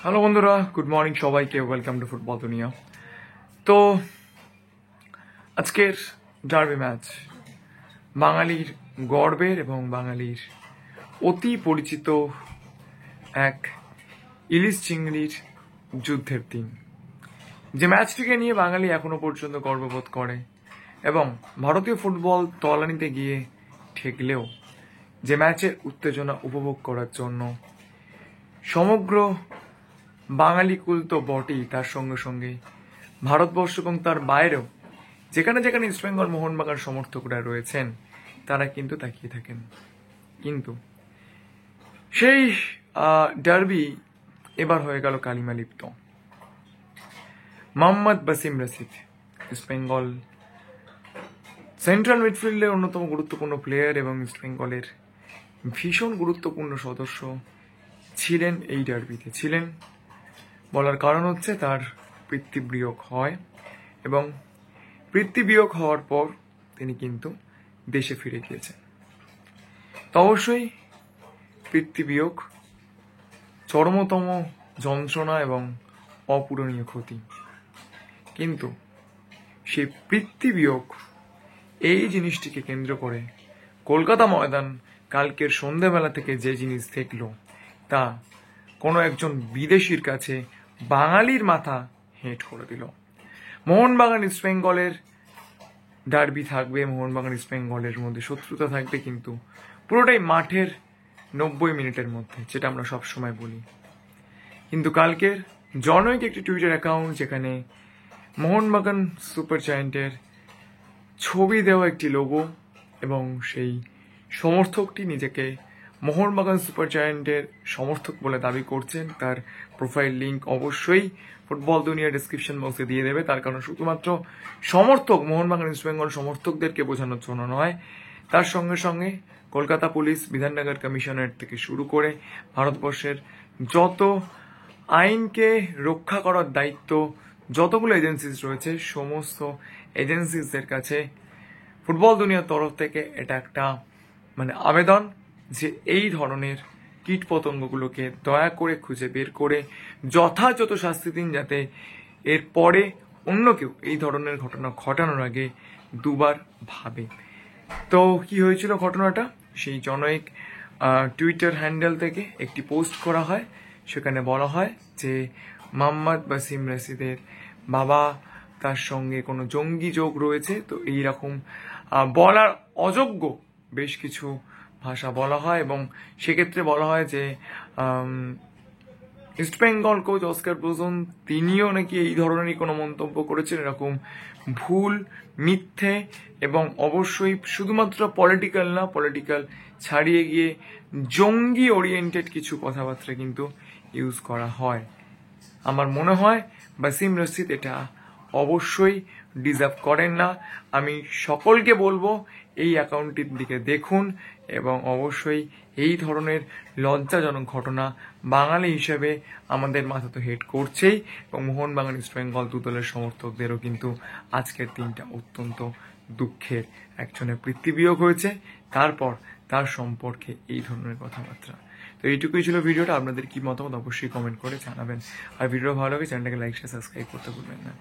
Hello বন্ধুরা, good morning সবাইকে। Welcome to football দুনিয়া। তো আজকের ডার্বি ম্যাচ বাঙালির গর্বের এবং বাঙালির অতি পরিচিত এক ইলিশ চিংড়ির যুদ্ধের দিন। যে ম্যাচটিকে নিয়ে বাঙালি এখনো পর্যন্ত গর্ববোধ করে এবং ভারতীয় ফুটবল তলানিতে গিয়ে ঠেকলেও যে ম্যাচের উত্তেজনা উপভোগ করার জন্য সমগ্র বাঙালি কুল তো বটেই, তার সঙ্গে সঙ্গে ভারতবর্ষ এবং তার বাইরেও যেখানে যেখানে ইস্টবেঙ্গল মোহনবাগান সমর্থকরা রয়েছেন তারা কিন্তু তাকিয়ে থাকেন। কিন্তু সেই ডার্বি এবার হয়ে গেল কালিমালিপ্ত। মোহাম্মদ বাসিম রশিদ, ইস্টবেঙ্গল সেন্ট্রাল মিডফিল্ডের অন্যতম গুরুত্বপূর্ণ প্লেয়ার এবং ইস্টবেঙ্গলের ভীষণ গুরুত্বপূর্ণ সদস্য ছিলেন, এই ডার্বিতে ছিলেন। বলার কারণ হচ্ছে তার পিতৃবিয়োগ হয় এবং পিতৃবিয়োগ হওয়ার পর তিনি কিন্তু দেশে ফিরে গিয়েছেন। তো অবশ্যই পিতৃবিয়োগ চরমতম যন্ত্রণা এবং অপূরণীয় ক্ষতি, কিন্তু সেই পিতৃবিয়োগ এই জিনিসটিকে কেন্দ্র করে কলকাতা ময়দান কালকের সন্ধ্যাবেলা থেকে যে জিনিস দেখল তা কোনো একজন বিদেশির কাছে বাঙালির মাথা হেঁট করে দিল। মোহনবাগান ইস্টবেঙ্গলের ডার্বি থাকবে, মোহনবাগান ইস্টবেঙ্গলের মধ্যে শত্রুতা থাকবে, কিন্তু পুরোটাই মাঠের 90 মিনিটের মধ্যে, যেটা আমরা সবসময় বলি। কিন্তু কালকের জনৈক একটি টুইটার অ্যাকাউন্ট, যেখানে মোহনবাগান সুপার জায়ান্টের ছবি দেওয়া একটি লোগো এবং সেই সমর্থকটি নিজেকে মোহনবাগান সুপার জায়ান্টের সমর্থক বলে দাবি করছেন, তার প্রোফাইল লিঙ্ক অবশ্যই ফুটবল দুনিয়া ডিসক্রিপশন বক্সে দিয়ে দেবে। তার কারণ শুধুমাত্র সমর্থক, মোহনবাগান ইস্টবেঙ্গল সমর্থকদেরকে বোঝানোর জন্য নয়, তার সঙ্গে সঙ্গে কলকাতা পুলিশ, বিধাননগর কমিশনারেট থেকে শুরু করে ভারতবর্ষের যত আইনকে রক্ষা করার দায়িত্ব যতগুলো এজেন্সিস রয়েছে, সমস্ত এজেন্সিসদের কাছে ফুটবল দুনিয়ার তরফ থেকে এটা একটা আবেদন যে এই ধরনের কীট পতঙ্গগুলোকে দয়া করে খুঁজে বের করে যথাযথ শাস্তি দিন, যাতে এর পরে অন্য কেউ এই ধরনের ঘটনা ঘটানোর আগে দুবার ভাবে। তো কি হয়েছিল ঘটনাটা, সেই জনৈক টুইটার হ্যান্ডেল থেকে একটি পোস্ট করা হয়। সেখানে বলা হয় যে মোহাম্মদ বাসিম রশিদের বাবা, তার সঙ্গে কোনো জঙ্গি যোগ রয়েছে। তো এইরকম বলার অযোগ্য বেশ কিছু ভাষা বলা হয় এবং সেক্ষেত্রে বলা হয় যে ইস্টবেঙ্গল কোচ অস্কার ব্রুজন তিনিও নাকি এই ধরনেরই কোনো মন্তব্য করেছেন। এরকম ভুল, মিথ্যে এবং অবশ্যই শুধুমাত্র পলিটিক্যাল না, পলিটিক্যাল ছাড়িয়ে গিয়ে জঙ্গি ওরিয়েন্টেড কিছু কথাবার্তা কিন্তু ইউজ করা হয়। আমার মনে হয় বাসিম রশিদ এটা অবশ্যই ডিজার্ভ করেন না। আমি সকলকে বলবো এই অ্যাকাউন্টটির দিকে দেখুন এবং অবশ্যই এই ধরনের লজ্জাজনক ঘটনা বাঙালি হিসেবে আমাদের মাথা তো হেড করছেই, এবং মোহনবাগান ইস্টবেঙ্গল দু দলের সমর্থকদেরও কিন্তু আজকের দিনটা অত্যন্ত দুঃখের। একজনের পিতৃবিয়োগ হয়েছে, তারপর তার সম্পর্কে এই ধরনের কথাবার্তা। তো এইটুকুই ছিল ভিডিওটা। আপনাদের কি মতামত অবশ্যই কমেন্ট করে জানাবেন। আর ভিডিও ভালো লাগে চ্যানেলটাকে লাইক শেয়ার সাবস্ক্রাইব করতে ভুলবেন না।